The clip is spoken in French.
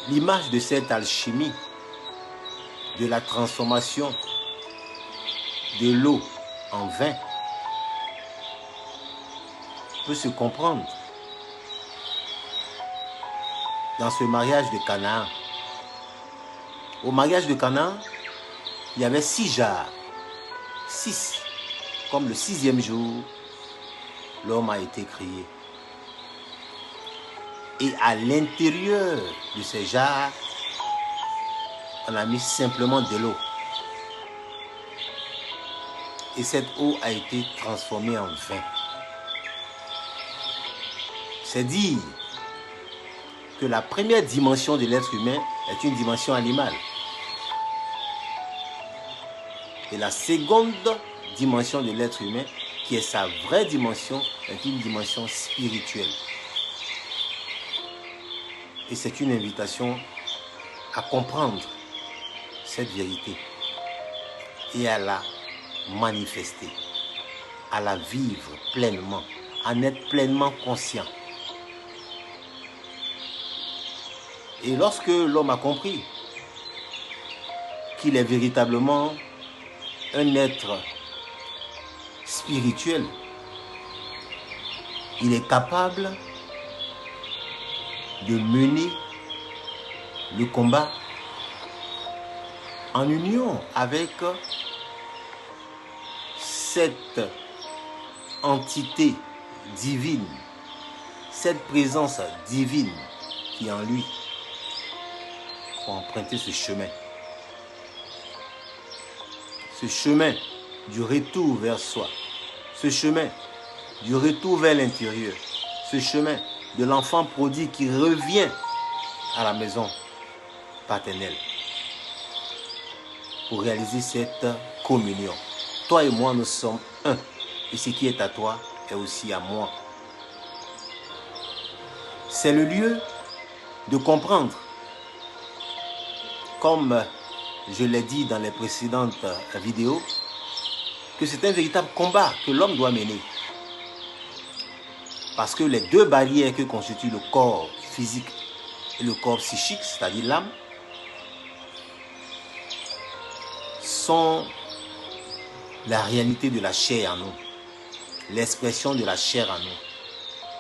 l'image de cette alchimie, de la transformation de l'eau en vin peut se comprendre dans ce mariage de Canaan. Au mariage de Canaan, il y avait 6 jarres. 6. Comme le 6e jour, l'homme a été créé. Et à l'intérieur de ces jarres, on a mis simplement de l'eau. Et cette eau a été transformée en vin. C'est dire que la première dimension de l'être humain est une dimension animale. Et la seconde dimension de l'être humain, qui est sa vraie dimension, est une dimension spirituelle. Et c'est une invitation à comprendre cette vérité et à la manifester, à la vivre pleinement, à en être pleinement conscient. Et lorsque l'homme a compris qu'il est véritablement un être spirituel, il est capable de mener le combat en union avec cette entité divine, cette présence divine qui est en lui, pour emprunter ce chemin. Ce chemin du retour vers soi, ce chemin du retour vers l'intérieur, ce chemin de l'enfant prodigue qui revient à la maison paternelle pour réaliser cette communion. Toi et moi, nous sommes un, et ce qui est à toi est aussi à moi. C'est le lieu de comprendre, comme je l'ai dit dans les précédentes vidéos, que c'est un véritable combat que l'homme doit mener. Parce que les deux barrières que constituent le corps physique et le corps psychique, c'est-à-dire l'âme, sont la réalité de la chair en nous, l'expression de la chair en nous.